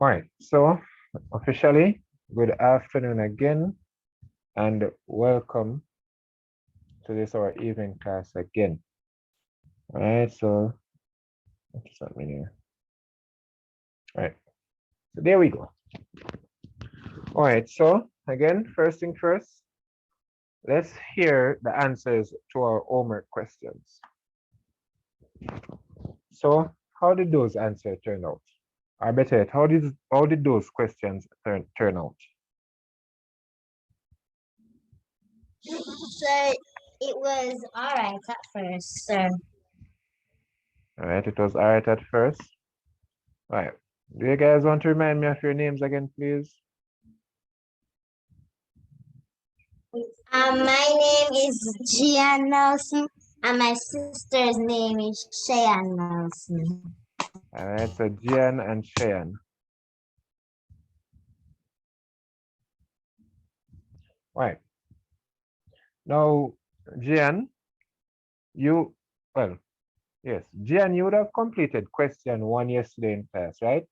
All right, so officially, good afternoon again, and welcome to this our evening class again. All right, so what's that mean here? All right, so there we go. All right, so again, first thing first, let's hear the answers to our homework questions. So, how did those answers turn out? Or better yet, how did those questions turn out? So it was all right at first, sir. All right, it was all right at first. All right, do you guys want to remind me of your names again, please? My name is Gian Nelson, and my sister's name is Cheyenne Nelson. All right, so Gian and Cheyenne. Right. Now, Gian, yes, Gian, you would have completed question 1 yesterday in class, right?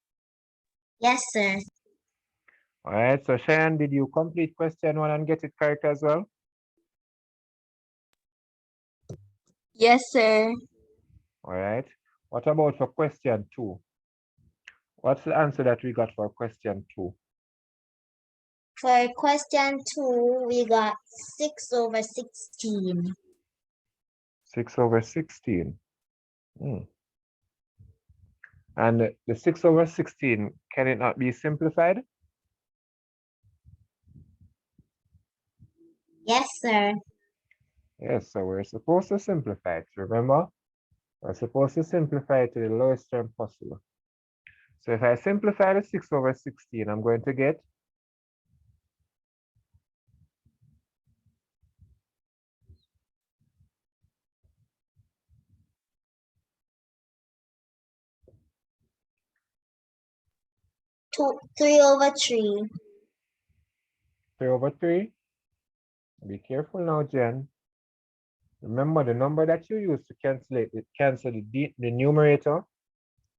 Yes, sir. All right, so Cheyenne, did you complete question 1 and get it correct as well? Yes, sir. All right. What about for question 2? What's the answer that we got for question 2? For question 2, we got 6/16. 6/16. And the 6/16, can it not be simplified? Yes, sir. Yes, so we're supposed to simplify it, remember? We're supposed to simplify it to the lowest term possible. So if I simplify the 6/16, I'm going to get 3/3. 3/3. Be careful now, Jen. Remember the number that you use to cancel the numerator,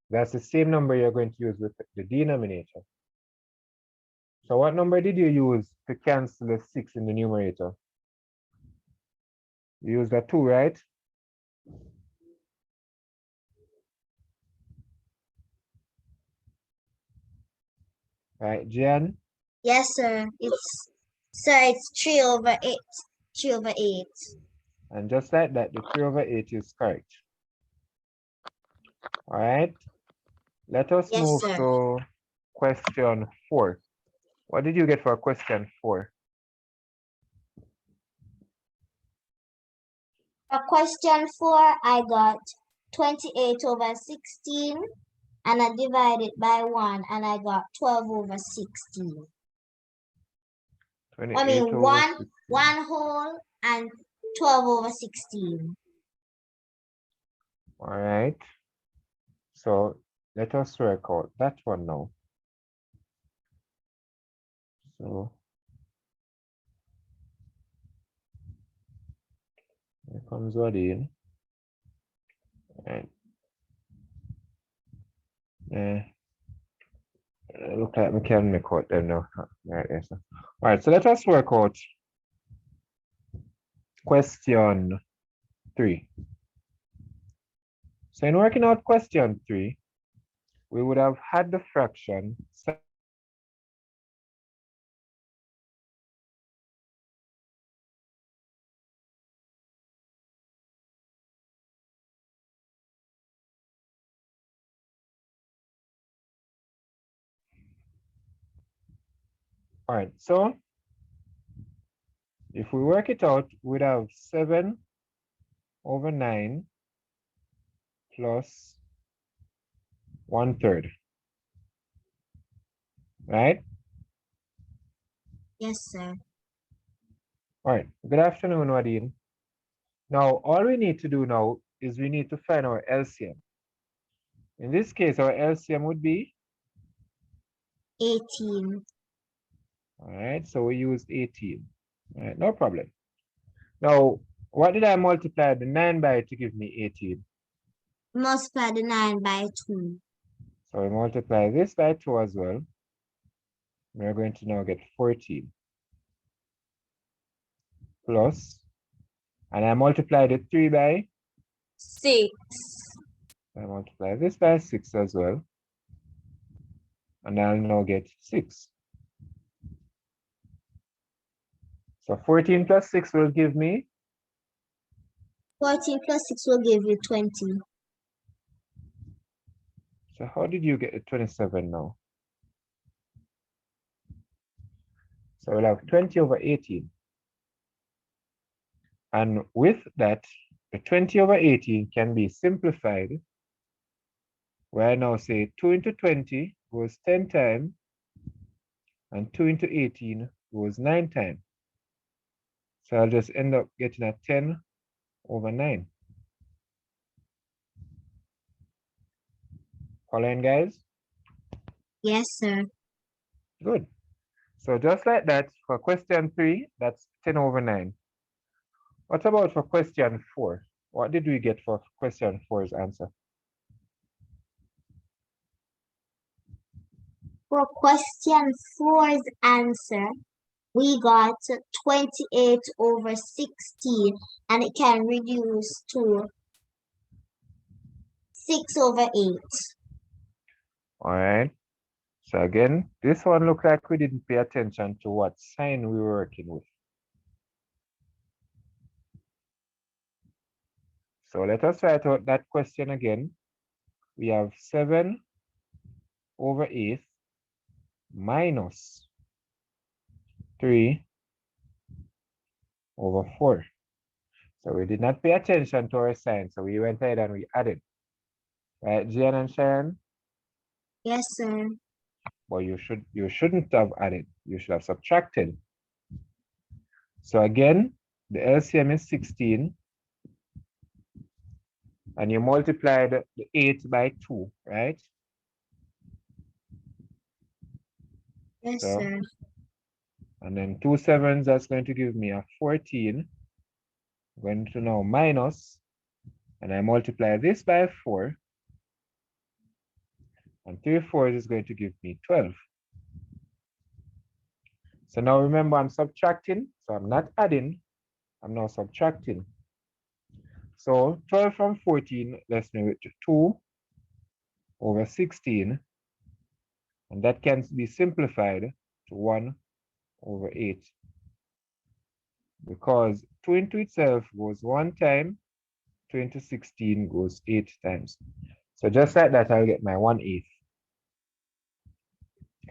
that's the same number you're going to use with the denominator. So what number did you use to cancel the 6 in the numerator? You used a 2, right? Right, Jen? Yes, sir. It's 3/8. 3/8. And just like that, the 3/8 is correct. All right. Let us Yes, move sir. to question 4. What did you get for question 4? For question 4, I got 28/16, and I divided by 1, and I got 12/16. I 28 mean, over 1 whole and 12/16. All right. So let us work out that one now. So here comes Wadine. And look like we can make out them now. Right there. So. All right, so let us work out question 3. So in working out question 3, we would have had the fraction . All right, so if we work it out, we'd have 7/9 plus 1/3, right? Yes, sir. All right, good afternoon, Wadine. Now, all we need to do now is we need to find our LCM. In this case, our LCM would be? 18. All right, so we used 18. All right, no problem. Now, what did I multiply the 9 by to give me 18? Multiply the 9 by 2. So we multiply this by 2 as well. We're going to now get 14 plus, and I multiply the 3 by, 6. I multiply this by 6 as well. And I'll now get 6. So 14 plus 6 will give me, 14 plus 6 will give you 20. so how did you get the 27 now? So we'll have 20 over 18. And with that, the 20 over 18 can be simplified, where I now say 2 into 20 goes 10 times, and 2 into 18 goes 9 times. So I'll just end up getting a 10 over 9. Following, guys? Yes, sir. Good. So just like that, for question 3, that's 10 over 9. What about for question 4? What did we get for question 4's answer? For question 4's answer, we got 28 over 16, and it can reduce to 6 over 8. All right. So again, this one looked like we didn't pay attention to what sign we were working with. So let us write out that question again. We have 7 over 8 minus 3 over 4. So we did not pay attention to our sign, so we went ahead and we added. Right, Jan and Sharon? Yes, sir. But you shouldn't have added. You should have subtracted. So again, the LCM is 16. And you multiplied the 8 by 2, right? Yes, So, sir. and then 2 sevens, that's going to give me a 14. I'm going to now minus, and I multiply this by 4. And 3 fours is going to give me 12. So now remember, I'm subtracting. So I'm not adding. I'm now subtracting. So 12 from 14 lets me with 2 over 16. And that can be simplified to 1 over 8. Because 2 into itself goes 1 time, 2 into 16 goes 8 times. So just like that, I'll get my 1/8.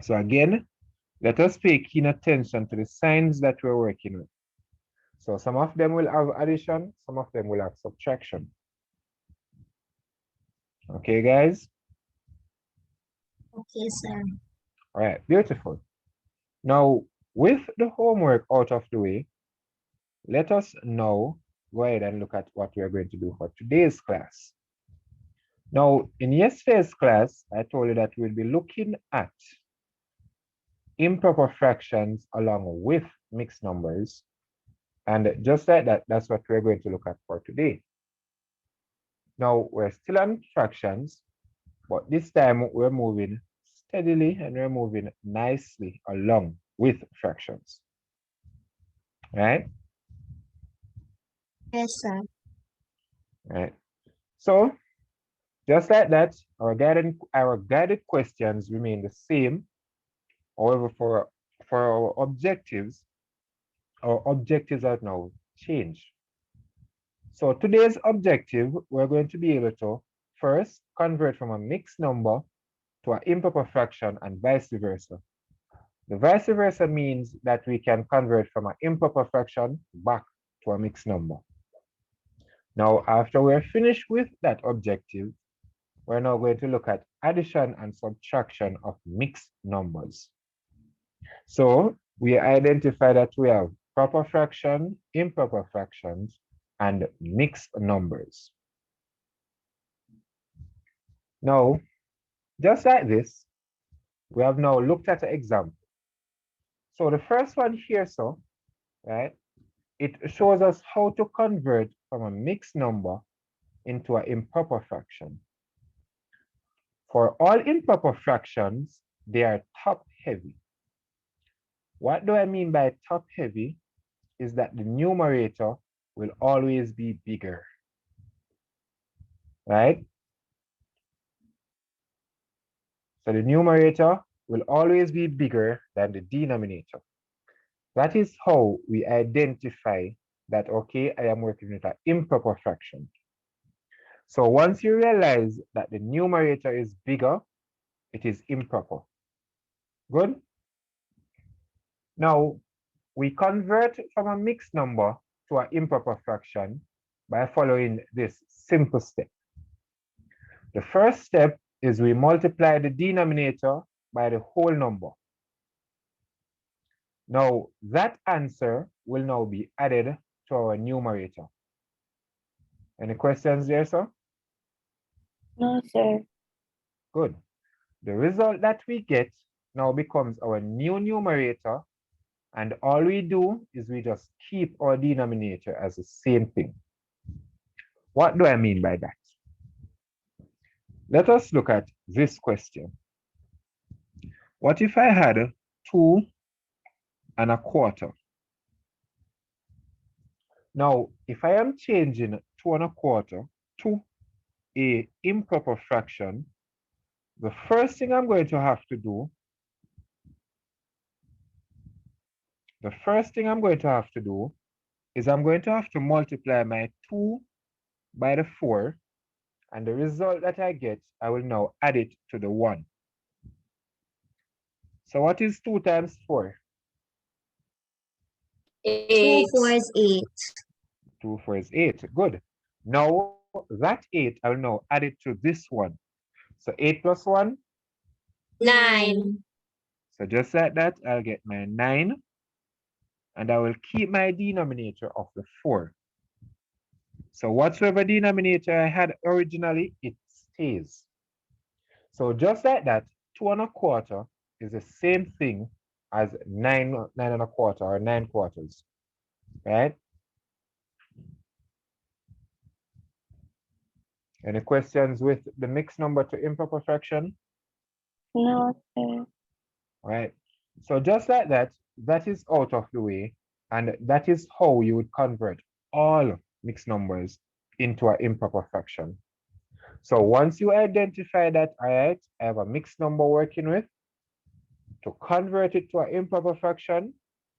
So again, let us pay keen attention to the signs that we're working with. So some of them will have addition, some of them will have subtraction. Okay, guys? Okay, sir. All right, beautiful. Now, with the homework out of the way, let us now go ahead and look at what we are going to do for today's class. Now, in yesterday's class, I told you that we'll be looking at improper fractions along with mixed numbers. And just like that, that's what we're going to look at for today. Now, we're still on fractions, but this time we're moving steadily and we're moving nicely along with fractions. Right? Yes, sir. Right. So, just like that, our guided questions remain the same. However, for our objectives have now changed. So today's objective, we're going to be able to first convert from a mixed number to an improper fraction and vice versa. The vice versa means that we can convert from an improper fraction back to a mixed number. Now, after we're finished with that objective, we're now going to look at addition and subtraction of mixed numbers. So we identify that we have proper fraction, improper fractions, and mixed numbers. Now, just like this, we have now looked at an example. So the first one here, right, it shows us how to convert from a mixed number into an improper fraction. For all improper fractions, they are top heavy. What do I mean by top heavy? Is that the numerator will always be bigger, right? So the numerator will always be bigger than the denominator. That is how we identify that, okay, I am working with an improper fraction. So once you realize that the numerator is bigger, it is improper. Good? Now, we convert from a mixed number to an improper fraction by following this simple step. The first step is we multiply the denominator by the whole number. Now, that answer will now be added to our numerator. Any questions there, sir? No, sir. Good. The result that we get now becomes our new numerator, and all we do is we just keep our denominator as the same thing. What do I mean by that? Let us look at this question. What if I had 2¼ Now, if I am changing 2¼ to a improper fraction, the first thing I'm going to have to do, is I'm going to have to multiply my 2 by the 4, and the result that I get, I will now add it to the 1. So what is 2 times 4? 2 4 is 8. 2 4 is 8. Good. Now that 8, I will now add it to this one. So 8 plus 1. 9. So just like that, I'll get my 9. And I will keep my denominator of the 4. So whatsoever denominator I had originally, it stays. So just like that, 2¼ is the same thing as 9¼ or 9/4, right? Any questions with the mixed number to improper fraction? No, sir. All right. So just like that, that is out of the way, and that is how you would convert all mixed numbers into an improper fraction. So once you identify that, all right, I have a mixed number working with, to convert it to an improper fraction,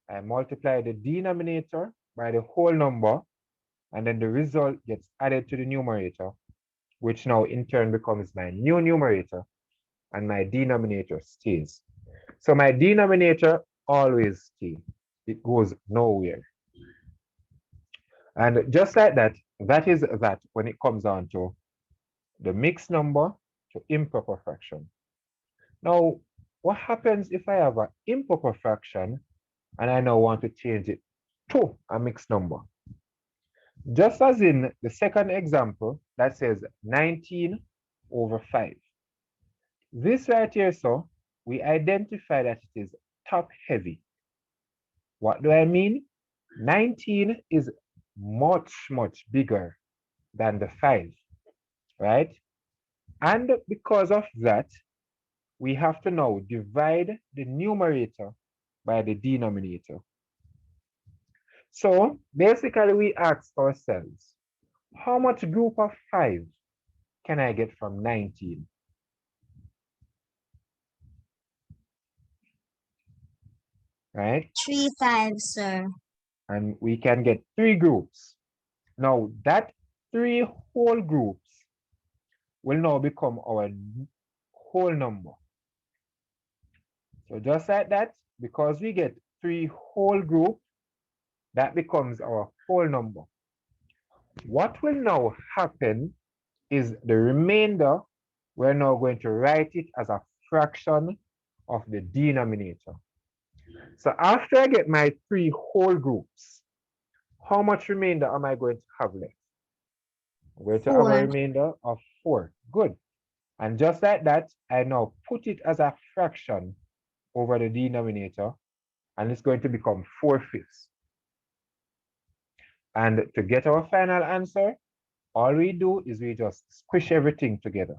I multiply the denominator by the whole number, and then the result gets added to the numerator, which now in turn becomes my new numerator, and my denominator stays. So my denominator always stays. It goes nowhere. And just like that, that is that when it comes down to the mixed number to improper fraction. Now, what happens if I have an improper fraction and I now want to change it to a mixed number? Just as in the second example that says 19/5. This right here, so we identify that it is top heavy. What do I mean? 19 is much, much bigger than the 5, right? And because of that, we have to now divide the numerator by the denominator. So basically we ask ourselves, how much group of 5 can I get from 19? Right? 3 5, sir. And we can get 3 groups. Now that 3 whole groups will now become our whole number. So just like that, because we get 3 whole group, that becomes our whole number. What will now happen is the remainder, we're now going to write it as a fraction of the denominator. So after I get my 3 whole groups, how much remainder am I going to have left? I'm going to have a 4. remainder of 4. Good. And just like that, I now put it as a fraction over the denominator, and it's going to become 4/5. And to get our final answer, all we do is we just squish everything together.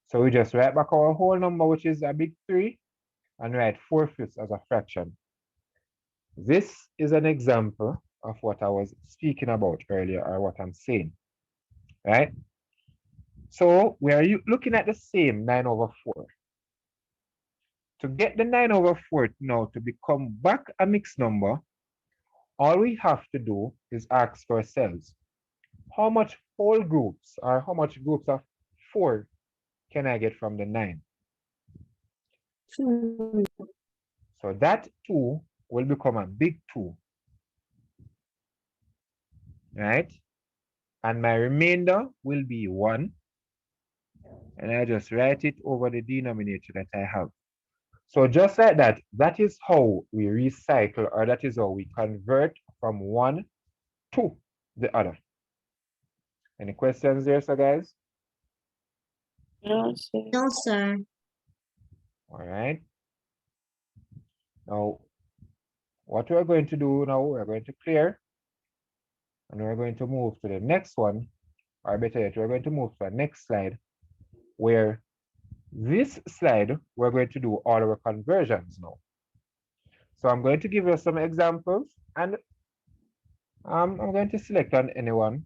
So we just write back our whole number, which is a big 3, and write 4/5 as a fraction. This is an example of what I was speaking about earlier, or what I'm saying, right? So we are looking at the same 9/4. To get the 9/4 now to become back a mixed number, all we have to do is ask ourselves, how much whole groups or how much groups of 4 can I get from the 9? So that 2 will become a big 2, right? And my remainder will be 1. And I just write it over the denominator that I have. So just like that, that is how we recycle, or that is how we convert from one to the other. Any questions there, so guys? No, sir. No, sir. All right. Now, what we're going to do now, we're going to clear, and we're going to move to the next one, or better yet, we're going to move to the next slide, where this slide, we're going to do all our conversions now. So I'm going to give you some examples, and I'm going to select on anyone.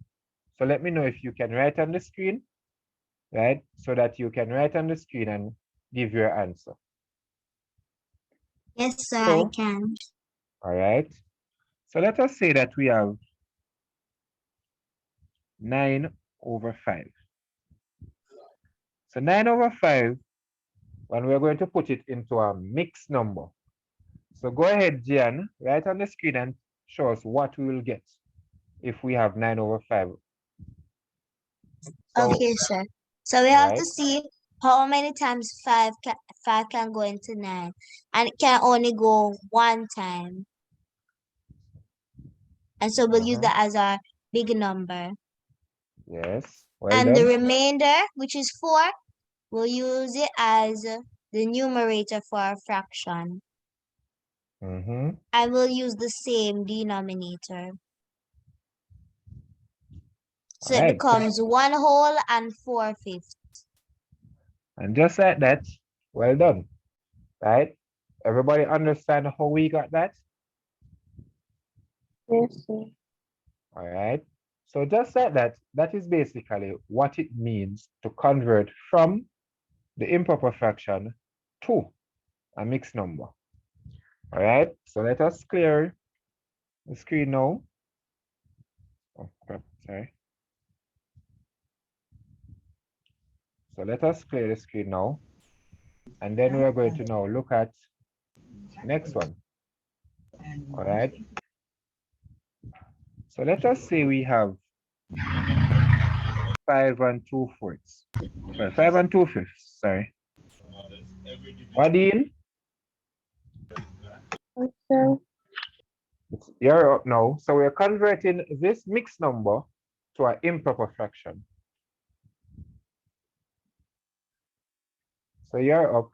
So let me know if you can write on the screen, right? So that you can write on the screen and give your answer. Yes, sir, So, I can. all right. So let us say that we have 9/5. So 9/5, when we're going to put it into a mixed number. So go ahead, Gian, write on the screen and show us what we will get if we have 9/5. So, Okay, sir. So we all have to right. see how many times 5 can go into 9. And it can only go 1 time. And so we'll use that as our big number. Yes, well And the done. remainder, which is 4, we'll use it as the numerator for our fraction. And we'll use the same denominator. So All it right. becomes 1 whole and 4/5. And just like that, well done, right? Everybody understand how we got that? Yes, sir. All right. So just like that, that is basically what it means to convert from the improper fraction to a mixed number. All right. So let us clear the screen now. Oh, crap, sorry. So let us clear the screen now. And then we're going to now look at next one. All right. So let us say we have 5 2/4. Well, 5 2/5, sorry. Wadeen, Yes, sir. you're up now. So we're converting this mixed number to an improper fraction. So you're up.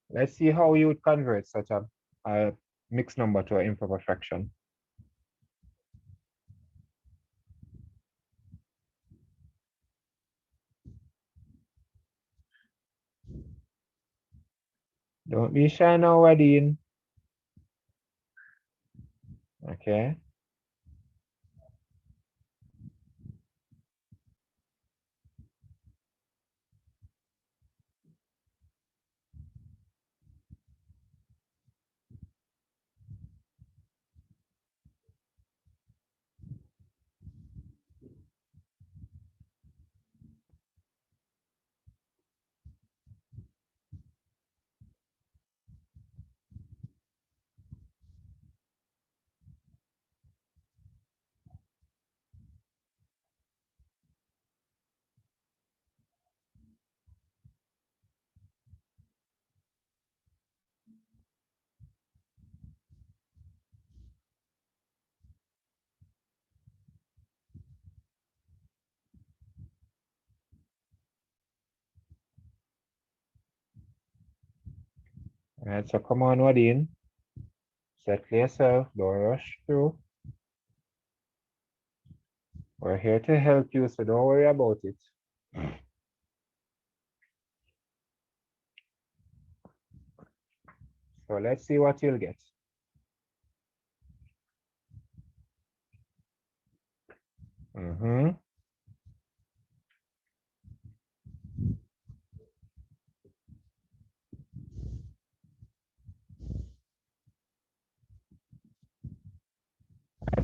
Let's see how you would convert such a mixed number to an improper fraction. Don't be shy now, Wadeen. Okay. All right, so come on, Wadeen. Settle yourself, don't rush through. We're here to help you, so don't worry about it. So let's see what you'll get.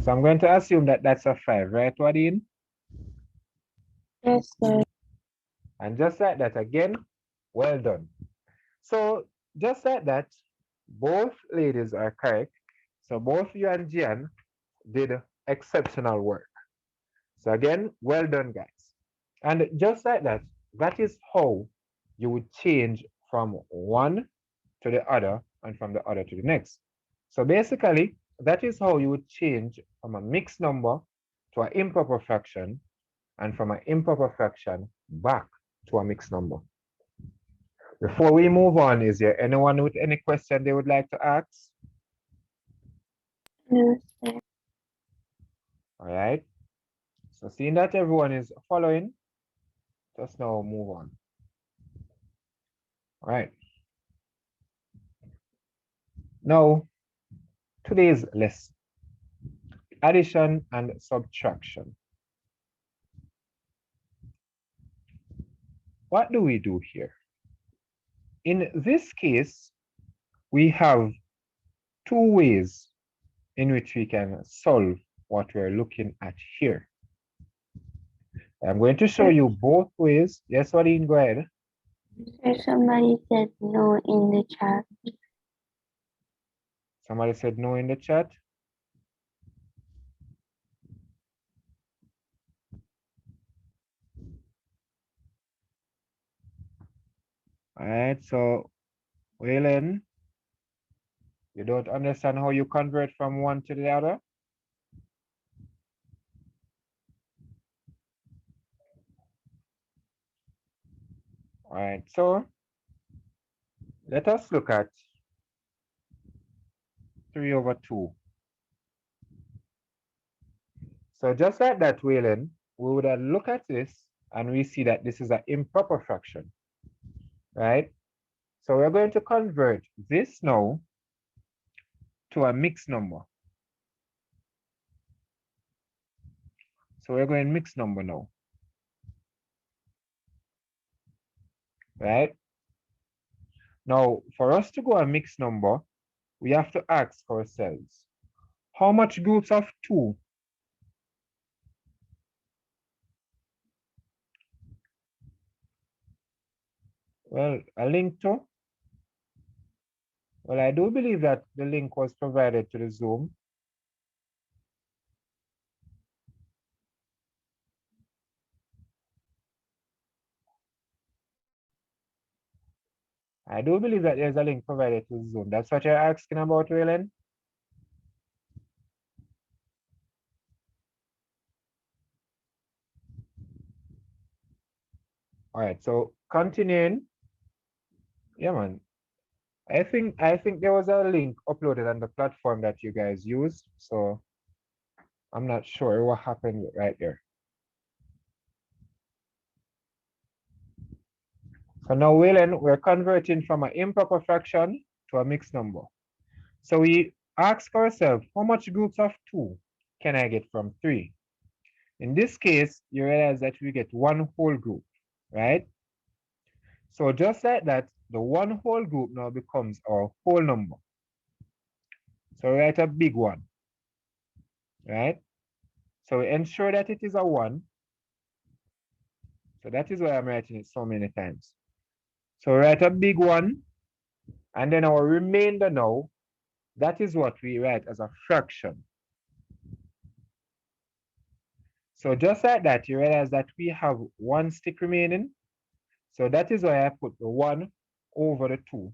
So I'm going to assume that that's a 5, right, Wadeen? Yes, sir. And just like that again, well done. So just like that, both ladies are correct. So both you and Gian did exceptional work. So again, well done, guys. And just like that, that is how you would change from one to the other and from the other to the next. So basically, that is how you would change from a mixed number to an improper fraction and from an improper fraction back to a mixed number. Before we move on, is there anyone with any question they would like to ask? No, sir. All right. So seeing that everyone is following, just now move on. All right. Now, today's lesson, addition and subtraction. What do we do here? In this case, we have two ways in which we can solve what we're looking at here. I'm going to show you both ways. Yes, Wadeen, go ahead. Sir, somebody said no in the chat. Somebody said no in the chat. All right, so Waylon, you don't understand how you convert from one to the other? All right, so let us look at 3/2. So just like that, Waylon, we would look at this and we see that this is an improper fraction, right? So we're going to convert this now to a mixed number. So we're going mixed number now, right? Now, for us to go a mixed number, we have to ask ourselves, how much groups of 2? Well, a link to? Well, I do believe that the link was provided to the Zoom. I do believe that there's a link provided to Zoom. That's what you're asking about, Waylon? All right, so continuing. Yeah, man. I think there was a link uploaded on the platform that you guys used, so I'm not sure what happened right there. So now, Waylon, we're converting from an improper fraction to a mixed number. So we ask ourselves, how much groups of 2 can I get from 3? In this case, you realize that we get one whole group, right? So just like that, the one whole group now becomes our whole number. So we write a big one, right? So we ensure that it is a 1. So that is why I'm writing it so many times. So we write a big 1, and then our remainder now, that is what we write as a fraction. So just like that, you realize that we have 1 stick remaining. So that is why I put the 1 over the 2.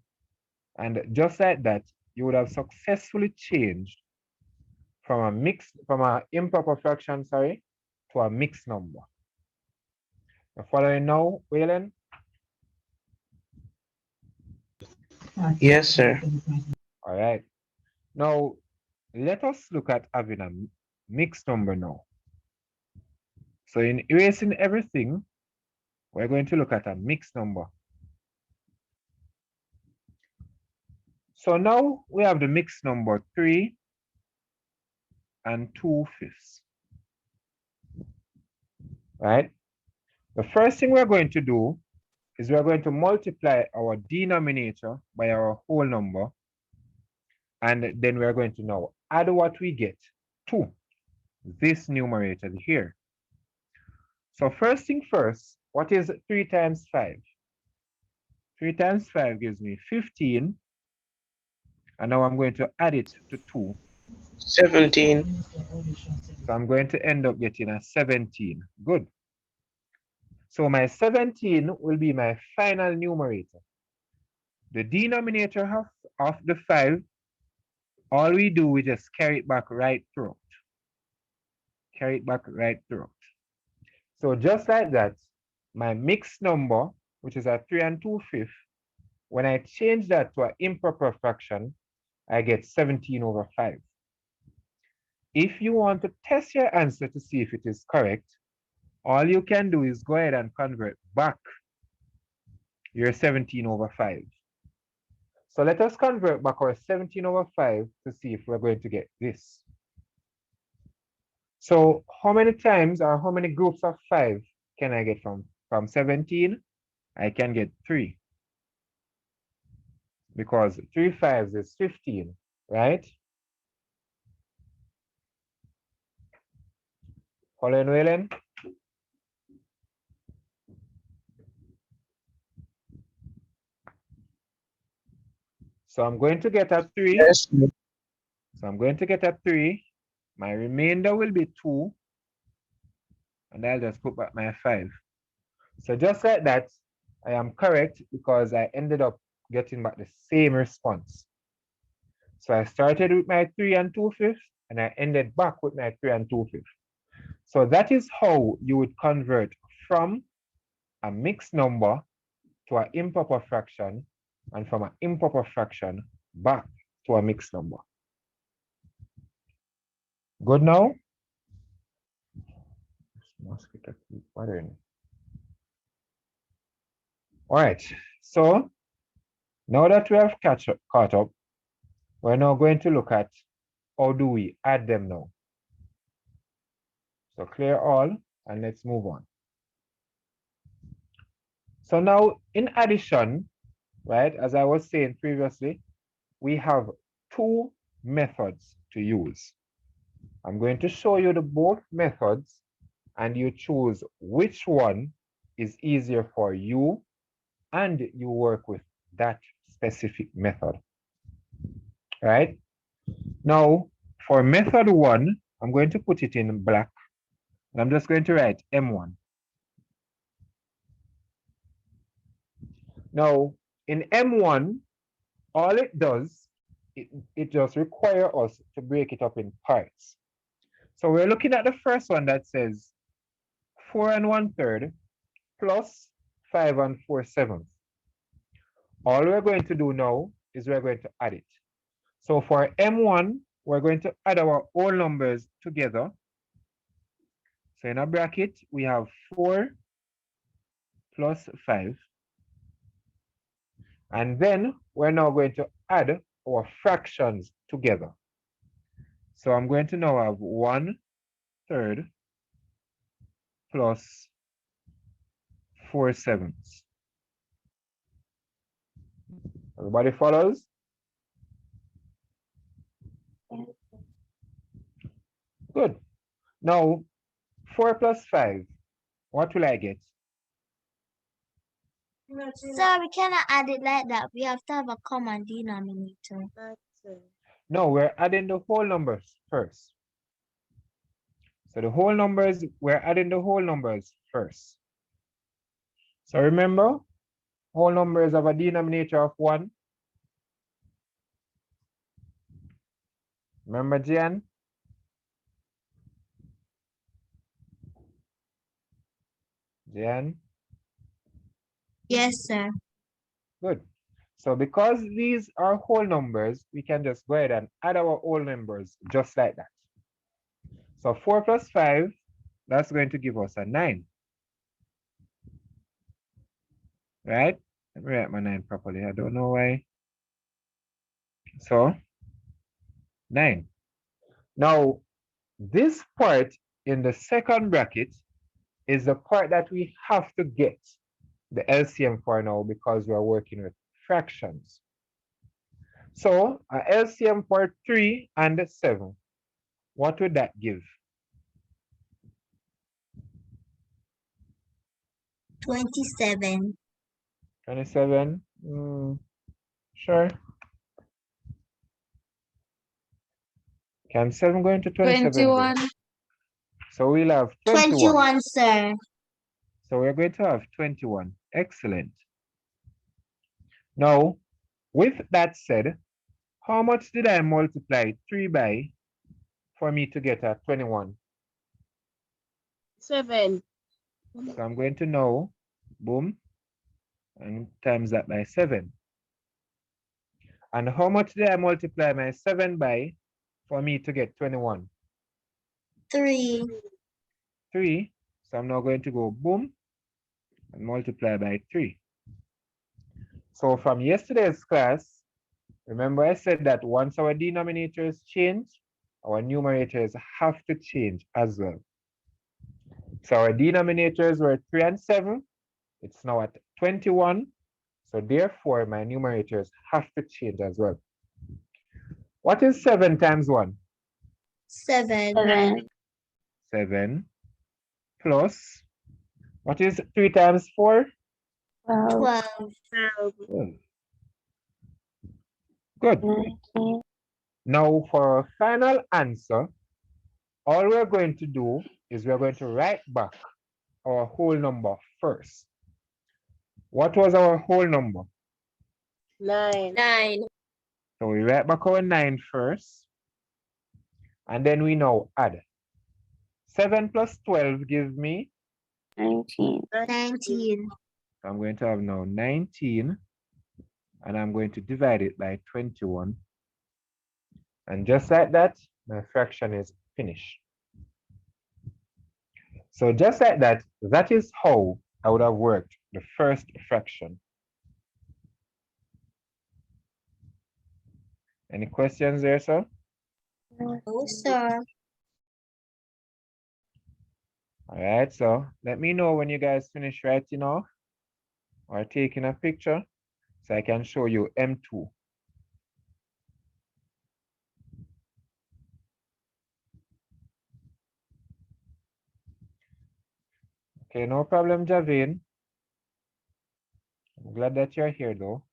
And just like that, you would have successfully changed from an improper fraction, sorry, to a mixed number. You following now, Waylon? Yes, sir. All right. Now, let us look at having a mixed number now. So in erasing everything, we're going to look at a mixed number. So now we have the mixed number 3 and 2/5. Right? The first thing we're going to do is we're going to multiply our denominator by our whole number. And then we're going to now add what we get to this numerator here. So first thing first, what is 3 times 5? 3 times 5 gives me 15. And now I'm going to add it to 2. 17. So I'm going to end up getting a 17. Good. So my 17 will be my final numerator. The denominator of the 5, all we do, we just carry it back right through. Carry it back right through. So just like that, my mixed number, which is a 3 and 2/5, when I change that to an improper fraction, I get 17/5. If you want to test your answer to see if it is correct, all you can do is go ahead and convert back your 17/5. So let us convert back our 17/5 to see if we're going to get this. So how many times or how many groups of 5 can I get from 17? I can get 3. Because 3 5s is 15, right? Colin Whalen? So I'm going to get a 3. Yes. So I'm going to get a 3. My remainder will be 2. And I'll just put back my 5. So just like that, I am correct because I ended up getting back the same response. So I started with my 3 and 2/5, and I ended back with my 3 and 2/5. So that is how you would convert from a mixed number to an improper fraction, and from an improper fraction back to a mixed number. Good now? Mosquito keep bothering me. All right, so now that we have caught up, we're now going to look at how do we add them now. So clear all, and let's move on. So now in addition, right, as I was saying previously, we have 2 methods to use. I'm going to show you the both methods, and you choose which one is easier for you, and you work with that specific method. Right? Now, for method 1, I'm going to put it in black, and I'm just going to write M1. Now, in M1, all it does, it just requires us to break it up in parts. So we're looking at the first one that says 4 1/3 plus 5 4/7. All we're going to do now is we're going to add it. So for M1, we're going to add our whole numbers together. So in a bracket, we have 4 plus 5. And then we're now going to add our fractions together. So I'm going to now have 1/3 plus 4/7. Everybody follows? Good. Now, 4 plus 5, what will I get? Sir, we cannot add it like that. We have to have a common denominator. No, we're adding the whole numbers first. So the whole numbers, we're adding the whole numbers first. So remember, whole numbers have a denominator of 1. Remember, Jan? Jan? Yes, sir. Good. So because these are whole numbers, we can just go ahead and add our whole numbers just like that. So 4 plus 5 that's going to give us a 9. Right? Let me write my 9 properly. I don't know why. So 9. Now, this part in the second bracket is the part that we have to get the LCM for now because we are working with fractions. So a LCM for 3 and 7, what would that give? 27. 27? Sure. Can 7 go into 27? 21. So we'll have 21. 21, sir. So we're going to have 21. Excellent. Now, with that said, how much did I multiply 3 by for me to get a 21? 7. So I'm going to know, boom, and times that by 7. And how much did I multiply my 7 by for me to get 21? 3. 3. So I'm now going to go boom and multiply by 3. So from yesterday's class, remember I said that once our denominators change, our numerators have to change as well. So our denominators were 3 and 7. It's now at 21. So therefore, my numerators have to change as well. What is 7 times 1? 7. 7. 7 plus, what is 3 times 4? 12. 12. 12. Good. 19. Now for our final answer, all we're going to do is we're going to write back our whole number first. What was our whole number? 9. 9. So we write back our 9 first, and then we now add. 7 plus 12 gives me, 19. 19. so I'm going to have now 19, and I'm going to divide it by 21. And just like that, my fraction is finished. So just like that, that is how I would have worked the first fraction. Any questions there, sir? No, sir. All right, so let me know when you guys finish writing off or taking a picture so I can show you M2. Okay, no problem, Javine. I'm glad that you're here though.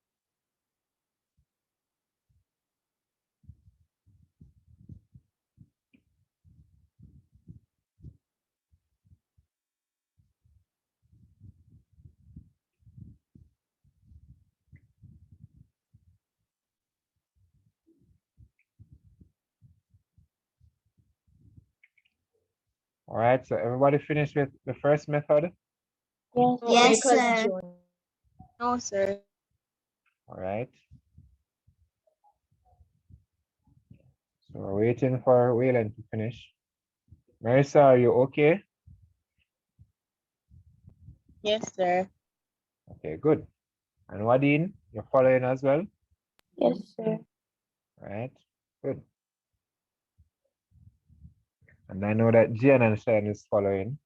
All right, so everybody finished with the first method? Yes. Yes, sir. No, sir. All right. So we're waiting for Wayland to finish. Marissa, are you okay? Yes, sir. Okay, good. And Wadeen, you're following as well? Yes, sir. All right, good. And I know that Jen and Shane is following.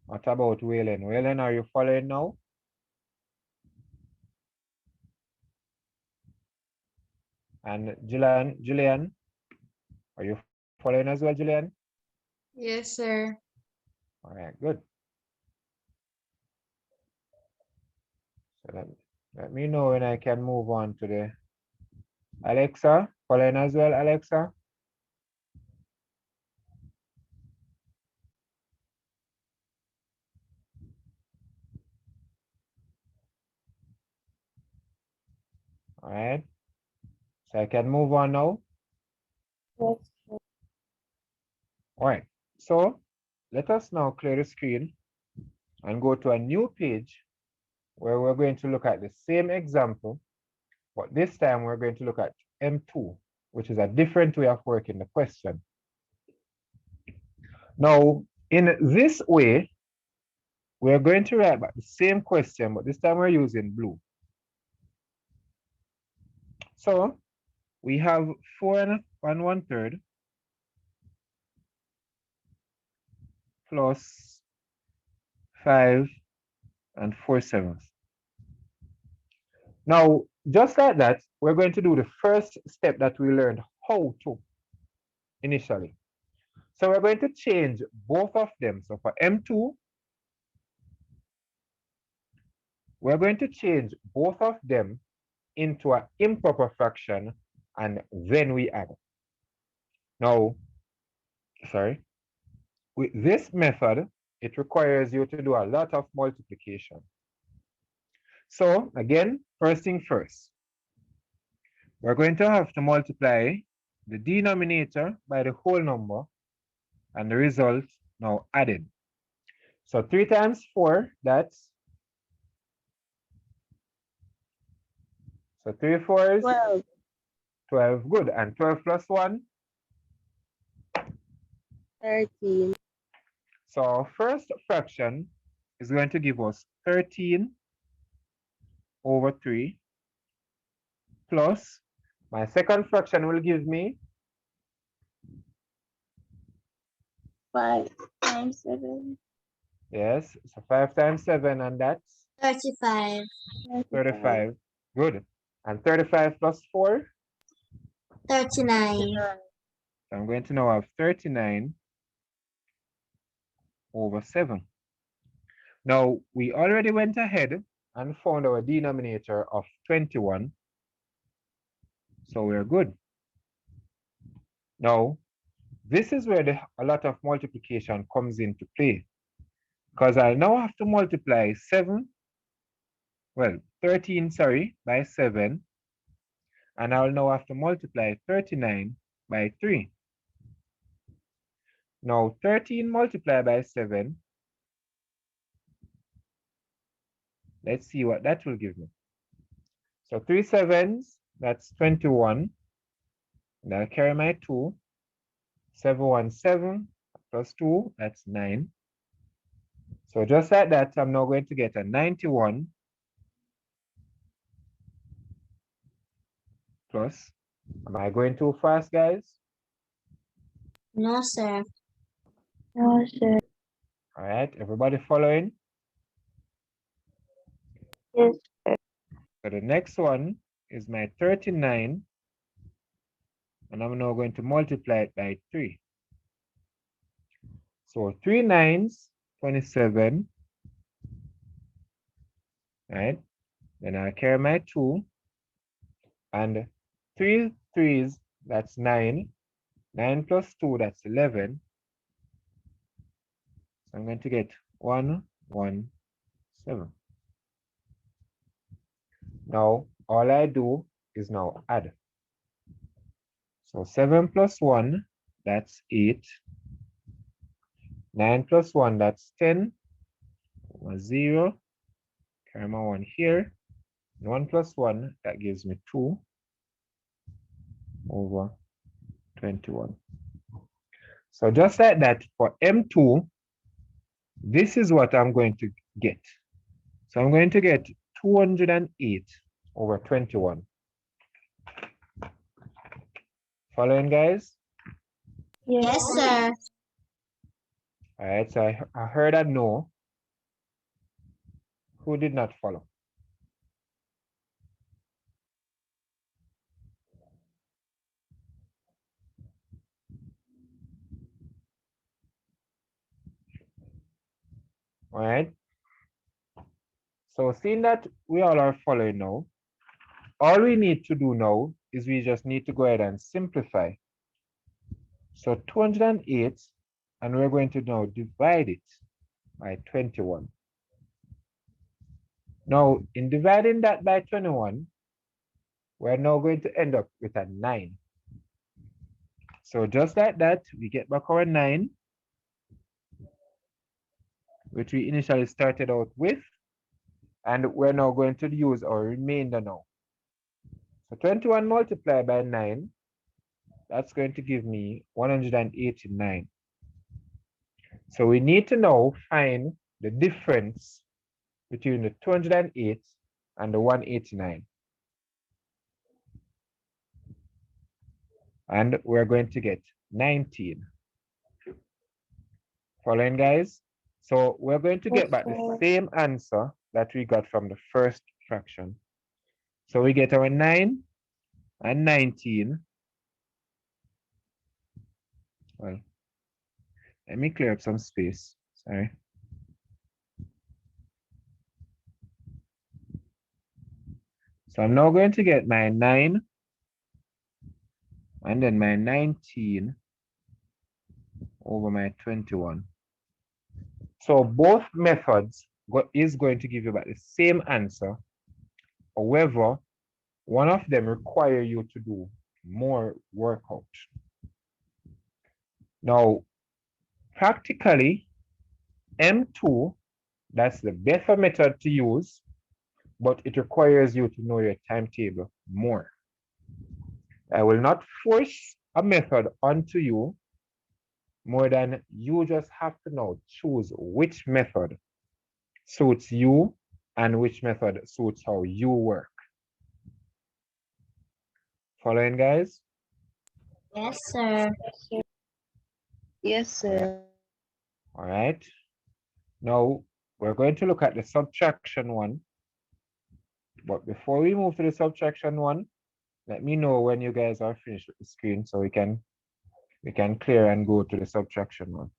What about Wayland? Wayland, are you following now? And Julian, are you following as well, Julian? Yes, sir. All right, good. So let me know when I can move on to the Alexa, following as well, Alexa? All right. So I can move on now. Yes, sir. All right. So let us now clear the screen and go to a new page where we're going to look at the same example, but this time we're going to look at M2, which is a different way of working the question. Now, In this way, we're going to write back the same question, but this time we're using blue. So we have 4 and 1/3 plus 5 and 4/7. Now, just like that, we're going to do the first step that we learned how to initially. So we're going to change both of them. So for M2, we're going to change both of them into an improper fraction, and then we add. Now, sorry, with this method, it requires you to do a lot of multiplication. So again, first thing first, we're going to have to multiply the denominator by the whole number and the result now added. So 3 times 4, that's, so 3 4s, 12. 12, good. And 12 plus 1? 13. So our first fraction is going to give us 13 over 3 plus my second fraction will give me 5 times 7. yes, so 5 times 7, and that's 35. 35. Good. And 35 plus 4, 39. so I'm going to now have 39 over 7. Now we already went ahead and found our denominator of 21, so we're good. Now this is where a lot of multiplication comes into play, because I now have to multiply 13, sorry, by 7, and I'll now have to multiply 39 by 3. Now 13 multiplied by 7, let's see what that will give me. So 3 7s, that's 21, and I'll carry my 2, 7 1 7, plus 2, that's 9. So just like that, I'm now going to get a 91 plus, am I going too fast, guys? No, sir. No, sir. All right, everybody following? Yes. So the next one is my 39, and I'm now going to multiply it by 3. So 3 9s, 27, right? Then I carry my 2, and 3 3s, that's 9. 9 plus 2, that's 11. So I'm going to get 1 1 7. Now all I do is now add. So 7 plus 1, that's 8. 9 plus 1, that's 10. 0. Carry my 1 here. 1 plus 1, that gives me 2 over 21. So just like that, for M2, this is what I'm going to get. So I'm going to get 208 over 21. Following, guys? Yes, sir. All right, so I heard a no. Who did not follow? All right. So seeing that we all are following now, all we need to do now is we just need to go ahead and simplify. So 208, and we're going to now divide it by 21. Now, in dividing that by 21, we're now going to end up with a 9. So just like that, we get back our 9, which we initially started out with, and we're now going to use our remainder now. So 21 multiplied by 9, that's going to give me 189. So we need to now find the difference between the 208 and the 189. And we're going to get 19. Following, guys? So we're going to get back the same answer that we got from the first fraction. So we get our 9 and 19. Well, let me clear up some space. Sorry. So I'm now going to get my 9 and then my 19 over my 21. So both methods is going to give you back the same answer. However, one of them require you to do more workout. Now, practically, M2, that's the better method to use, but it requires you to know your timetable more. I will not force a method onto you more than you just have to now choose which method suits you and which method suits how you work. Following, guys? Yes, sir. Yes, sir. All right. Now, we're going to look at the subtraction one. But before we move to the subtraction one, let me know when you guys are finished with the screen so we can clear and go to the subtraction one.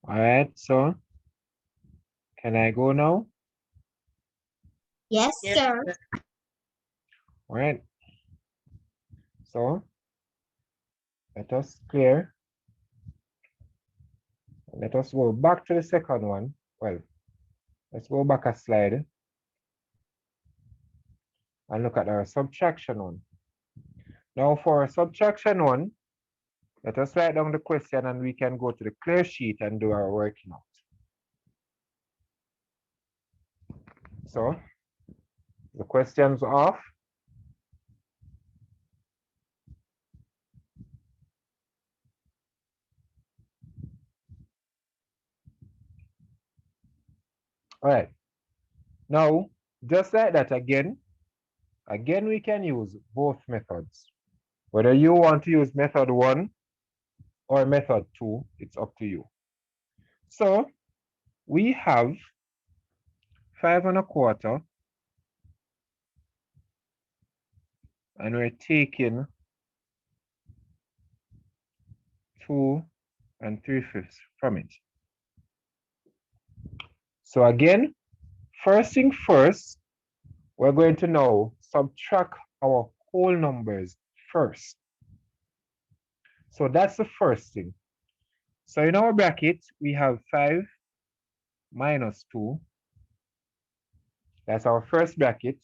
All right, so can I go now? Yes, Yes, sir. sir. All right. So let us clear. Let us go back to the second one. Well, let's go back a slide and look at our subtraction one. Now for subtraction one, let us write down the question and we can go to the clear sheet and do our working out. So the question's off. All right. Now, just like that again, we can use both methods. Whether you want to use method 1 or method 2, it's up to you. So we have 5 1/4, and we're taking 2 3/5 from it. So again, first thing first, we're going to now subtract our whole numbers first. So that's the first thing. So in our bracket, we have 5 minus 2 That's our first bracket.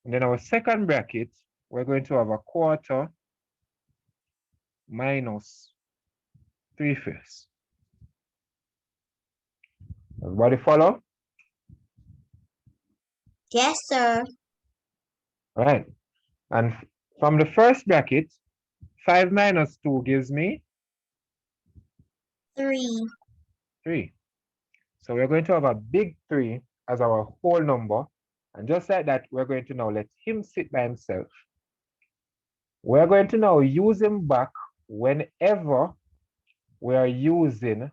And then our second bracket, we're going to have a quarter minus 3/5. Everybody follow? Yes, sir. Right. And from the first bracket, 5 minus 2 gives me 3. 3. So we're going to have a big 3 as our whole number. And just like that, we're going to now let him sit by himself. We're going to now use him back whenever we are using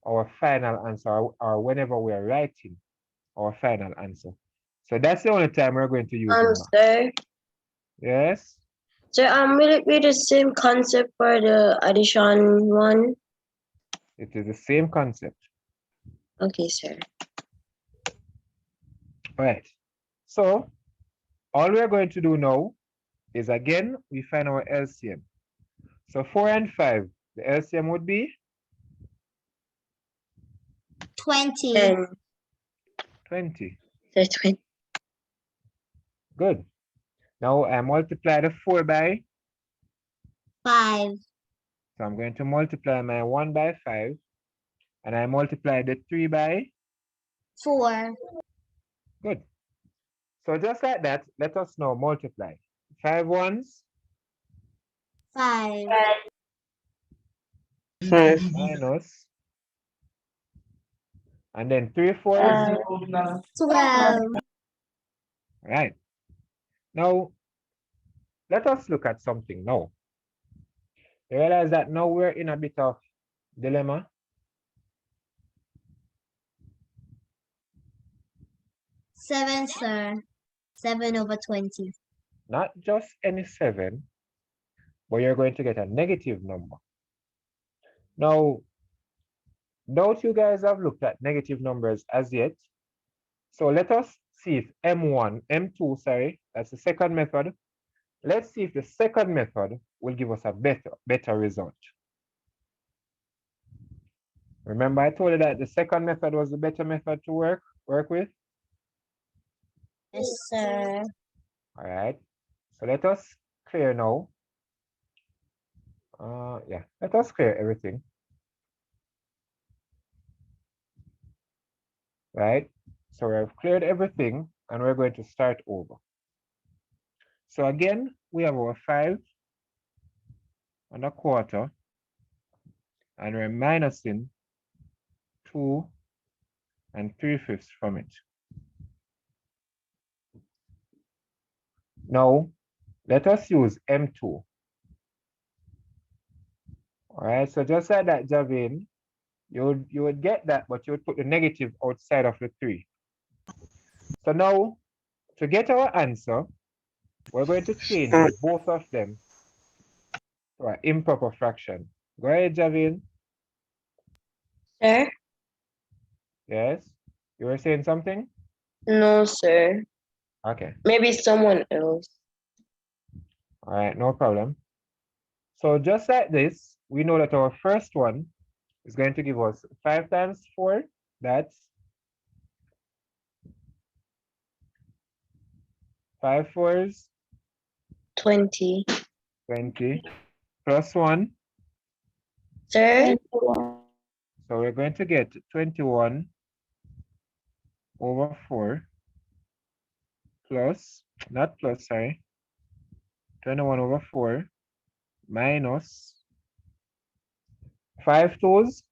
our final answer or whenever we are writing our final answer. So that's the only time we're going to use him back. Sir. Yes? So will it be the same concept for the addition one? It is the same concept. Okay, sir. All right. So all we're going to do now is again, we find our LCM. So 4 and 5, the LCM would be 20. 10. 20. So 20. Good. Now I multiply the 4 by, 5. so I'm going to multiply my 1 by 5, and I multiply the 3 by, 4. good. So just like that, let us now multiply. 5 ones 5. 5. minus, and then 3 fours. 12. Right. Now, let us look at something now. You realize that now we're in a bit of dilemma. Seven, sir. 7 over 20. Not just any 7, but you're going to get a negative number. Now, doubt you guys have looked at negative numbers as yet. So let us see if M2, sorry, that's the second method. Let's see if the second method will give us a better result. Remember, I told you that the second method was the better method to work with? Yes, sir. All right. So let us clear now. Yeah, let us clear everything. Right? So we've cleared everything and we're going to start over. So again, we have our 5 and a quarter, and we're minusing 2 and 3/5 from it. Now, let us use M2. All right, so just like that, Javin, you would get that, but you would put the negative outside of the 3. So now, to get our answer, we're going to change both of them to an improper fraction. Go ahead, Javin. Sir? Yes? You were saying something? No, sir. Okay. Maybe someone else. All right, no problem. So just like this, we know that our first one is going to give us 5 times 4. That's 5 fours, 20. 20, plus 1. Sir? 21. So we're going to get 21 over 4 plus, not plus, sorry, 21 over 4 minus 5 twos,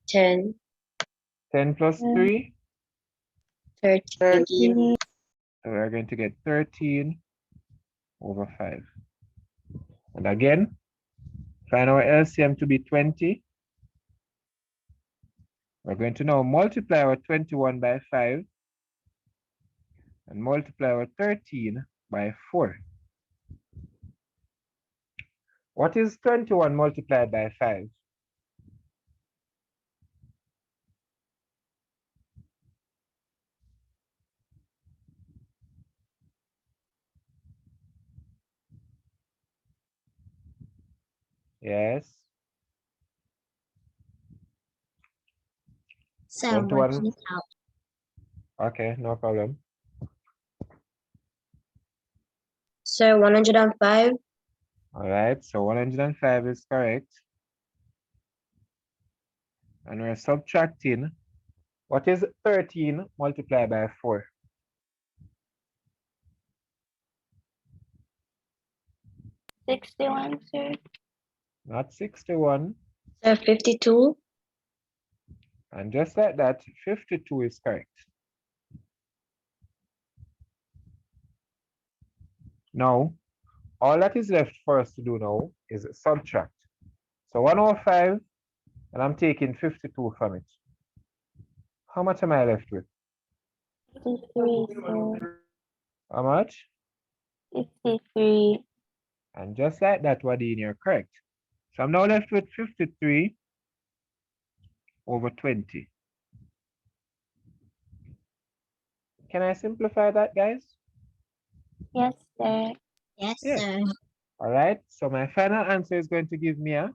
10. 10 plus 3. 13. So we're going to get 13 over 5. And again, find our LCM to be 20. We're going to now multiply our 21 by 5 and multiply our 13 by 4. What is 21 multiplied by 5? Yes. Sir, 21. working it out. Okay, no problem. Sir, 105. All right, so 105 is correct. And we're subtracting. What is 13 multiplied by 4? 61, sir. Not 61. Sir, 52. And just like that, 52 is correct. Now, all that is left for us to do now is subtract. So 105, and I'm taking 52 from it. How much am I left with? 53, sir. How much? 53. And just like that, Wadeen, you're correct. So I'm now left with 53 over 20. Can I simplify that, guys? Yes, sir. Yes, Yes. sir. All right, so my final answer is going to give me a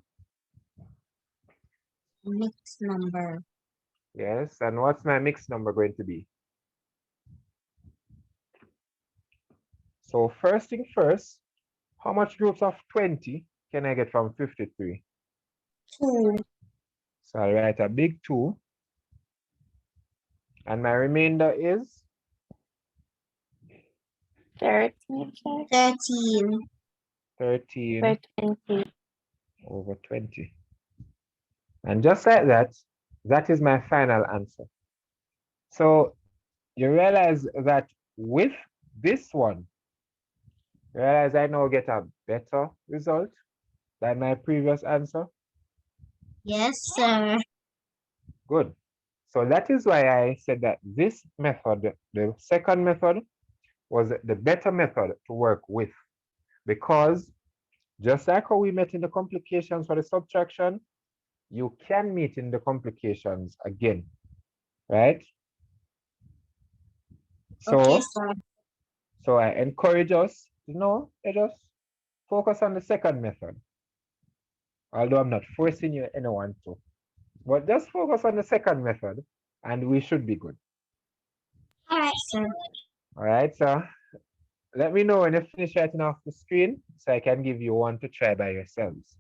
Mixed number. yes. And what's my mixed number going to be? So first thing first, how much roots of 20 can I get from 53? 2. So I'll write a big 2. And my remainder is 13, sir. 13. 13 For 20. over 20. And just like that, that is my final answer. So you realize that with this one, you realize I now get a better result than my previous answer. Yes, sir. Good. So that is why I said that this method, the second method, was the better method to work with. Because just like how we met in the complications for the subtraction, you can meet in the complications again, right? So, Okay, sir. so I encourage us to let us focus on the second method. Although I'm not forcing you anyone to, but just focus on the second method and we should be good. All right, sir. All right, so let me know when you finish writing off the screen so I can give you one to try by yourselves.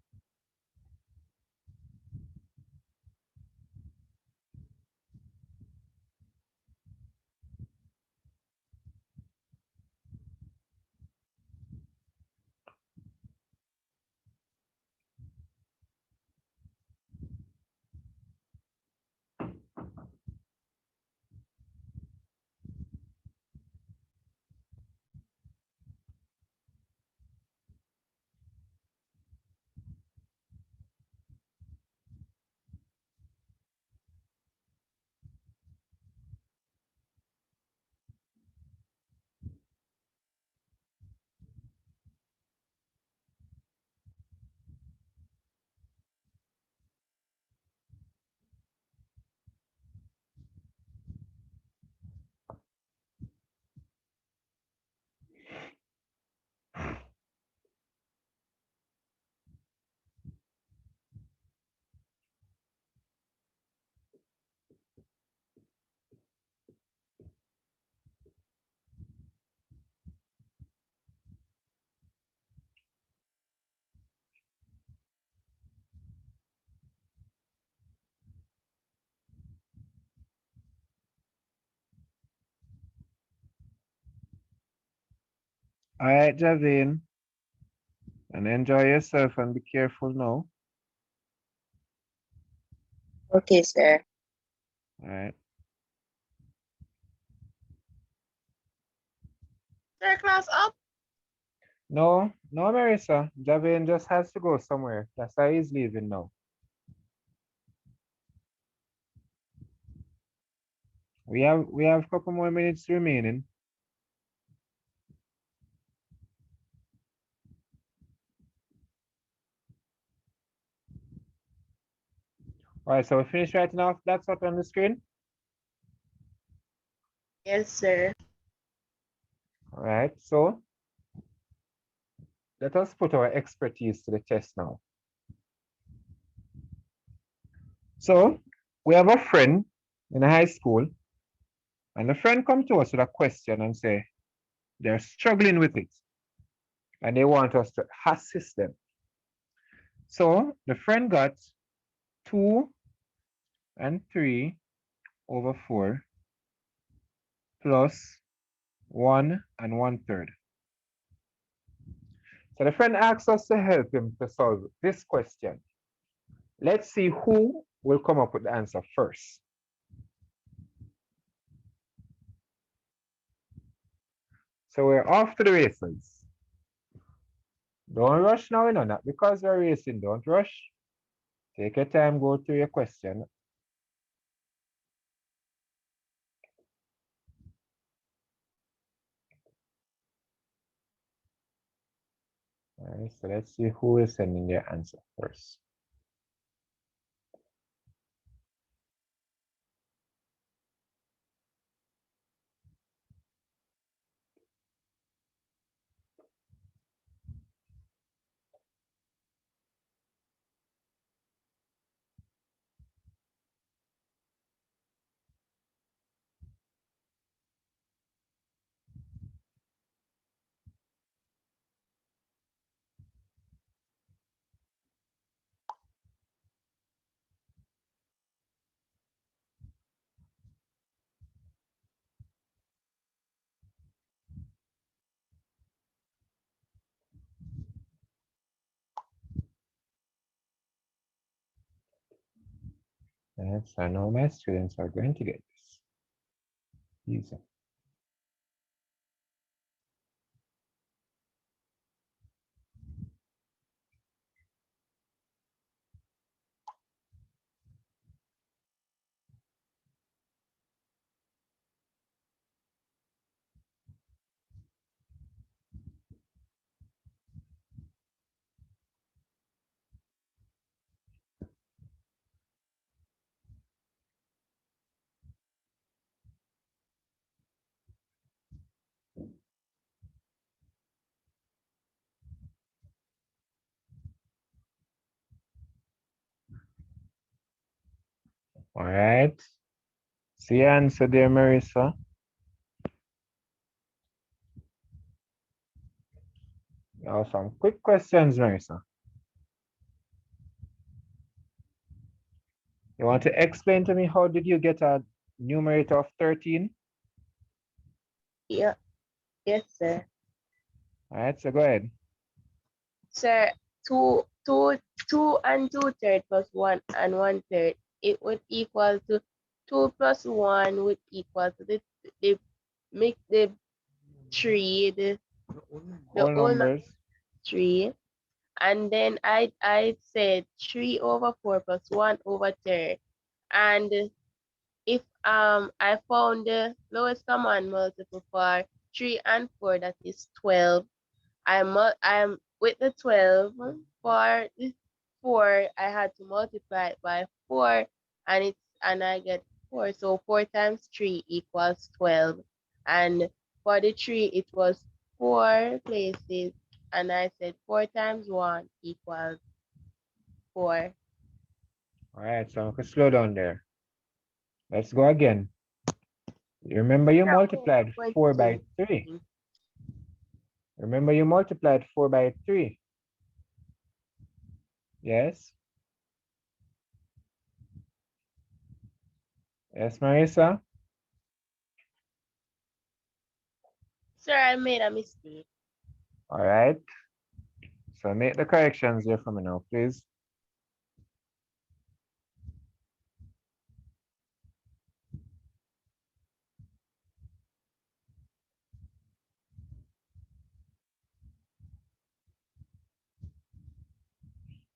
All right, Javine, and enjoy yourself and be careful now. Okay, sir. All right. Sir, class up. No, no, Marissa. Javine just has to go somewhere. That's why he's leaving now. We have a couple more minutes remaining. All right, so we finished writing off that's up on the screen. Yes, sir. All right, so let us put our expertise to the test now. So we have a friend in high school And the friend come to us with a question and say they're struggling with it and they want us to assist them. So the friend got 2 and 3 over 4 plus 1 and 1/3. So the friend asks us to help him to solve this question. Let's see who will come up with the answer first. So we're off to the races. Don't rush now, not because we're racing, don't rush. Take your time, go through your question. All right, so let's see who is sending their answer first. Yes, I know my students are going to get this. Easy. All right. See your answer there, Marissa. Now some quick questions, Marissa. You want to explain to me how did you get a numerator of 13? Yeah. Yes, sir. All right, so go ahead. Sir, 2 and 2/3 plus 1 and 1/3. It would equal to 2 plus 1 would equal to the make the 3 the All whole numbers. 3. And then I said 3 over 4 plus 1 over 3. And if I found the lowest common multiple for 3 and 4, that is 12. I'm with the 12 for the 4, I had to multiply it by 4 and I get 4. So 4 times 3 equals 12. And for the 3 it was 4 places, and I said 4 times 1 equals 4. All right, so I can slow down there. Let's go again. You remember you multiplied 4 by 3. Remember you multiplied 4 by 3. Yes? Yes, Marissa? Sir, I made a mistake. All right. So make the corrections here for me now, please.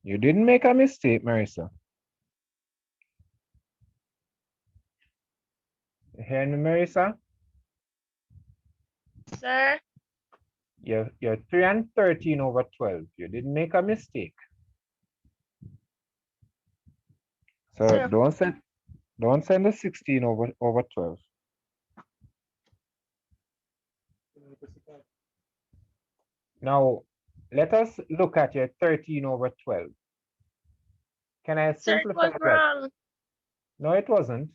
You didn't make a mistake, Marissa. You hear me, Marissa? Sir, You're 3 and 13 over 12. You didn't make a mistake. So Sir. don't send the 16 over 12. Now, let us look at your 13 over 12. Can I sir, it simplify was that? wrong. No, it wasn't.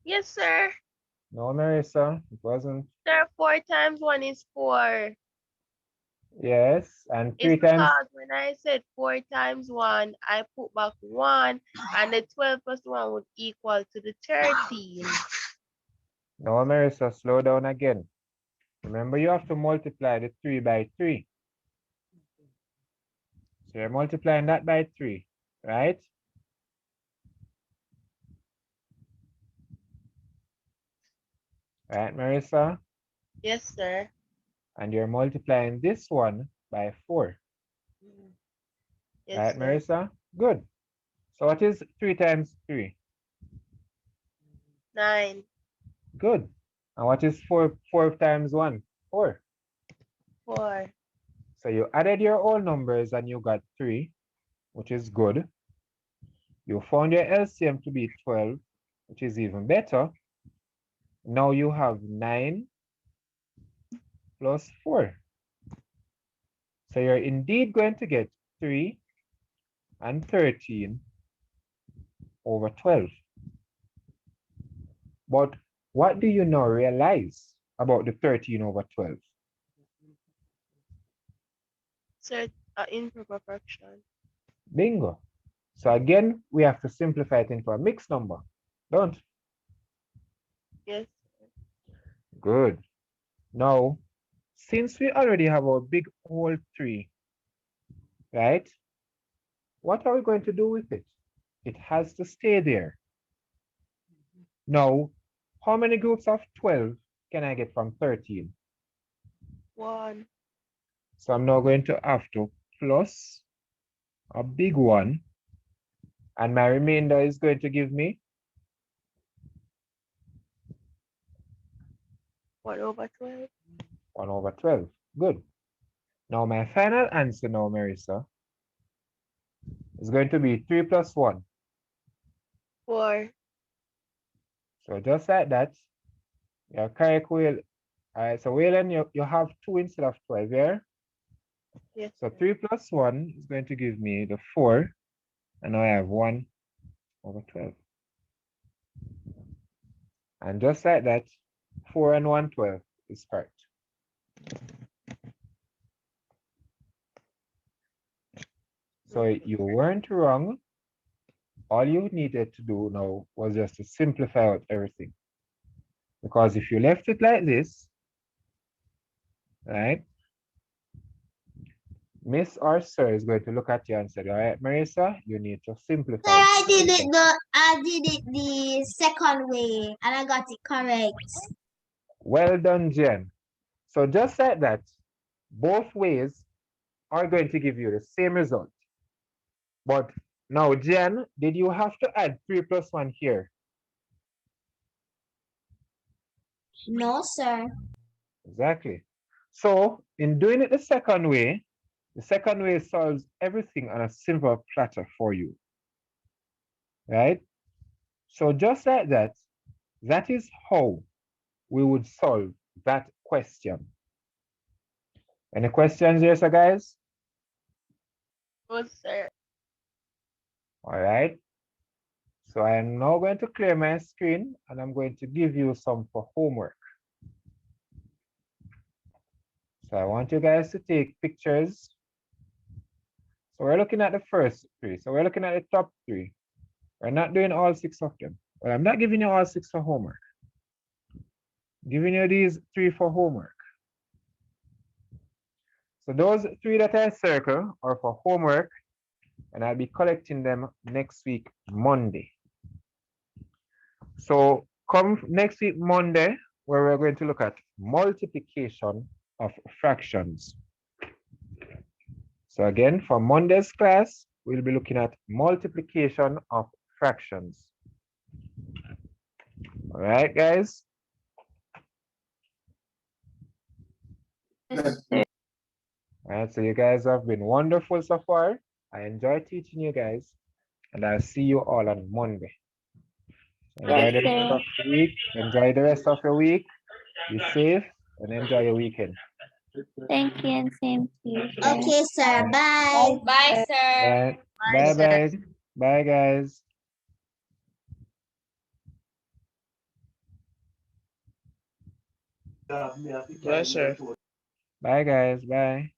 Yes, sir. No, Marissa, it wasn't. Sir, 4 times 1 is 4. Yes, and It's 3 times. because when I said 4 times 1, I put back 1, and the 12 plus 1 would equal to the 13. No, Marissa, slow down again. Remember, you have to multiply the 3 by 3. So you're multiplying that by 3, right? Right, Marissa? Yes, sir. And you're multiplying this one by 4. Yes, Right, sir. Marissa? Good. So what is 3 times 3? 9. Good. And what is 4 times 1? 4. 4. So you added your whole numbers and you got 3, which is good. You found your LCM to be 12, which is even better. Now you have 9 plus 4. So you're indeed going to get 3 and 13 over 12. But what do you now realize about the 13 over 12? Sir, improper fraction. Bingo. So again, we have to simplify it into a mixed number. Don't? Yes. Good. Now, since we already have our big whole 3, right? What are we going to do with it? It has to stay there. Now, how many groups of 12 can I get from 13? 1. So I'm now going to have to plus a big 1, and my remainder is going to give me 1 over 12. 1 over 12. Good. Now my final answer now, Marissa, is going to be 3 plus 1. 4. So just like that, you're correct, Will. All right, so Wayland, you have 2 instead of 12 here. Yes. So sir. 3 plus 1 is going to give me the 4, and now I have 1 over 12. And just like that, 4 and 1, 12 is correct. So you weren't wrong. All you needed to do now was just to simplify out everything. Because if you left it like this, right, Miss or Sir is going to look at you and say, all right, Marissa, you need to simplify. Sir, I did it the second way and I got it correct. Well done, Jen. So just like that, both ways are going to give you the same result. But now, Jen, did you have to add 3 plus 1 here? No, sir. Exactly. So in doing it the second way solves everything on a simple platter for you, right? So just like that, that is how we would solve that question. Any questions here, so guys? Good, sir. All right. So I am now going to clear my screen and I'm going to give you some for homework. So I want you guys to take pictures. So we're looking at the first 3. So we're looking at the top 3. We're not doing all 6 of them. Well, I'm not giving you all 6 for homework. I'm giving you these 3 for homework. So those 3 that I circle are for homework, and I'll be collecting them next week, Monday. So come next week, Monday, where we're going to look at multiplication of fractions. So again, for Monday's class, we'll be looking at multiplication of fractions. All right, guys? Yes, sir. All right, so you guys have been wonderful so far. I enjoy teaching you guys, and I'll see you all on Monday. Enjoy the rest of the week. Enjoy the rest of your week. Be safe and enjoy your weekend. Thank you and same to you, sir. Okay, sir. Bye. Bye, sir. Bye sir. bye. Bye guys. Pleasure. Bye, guys. Bye.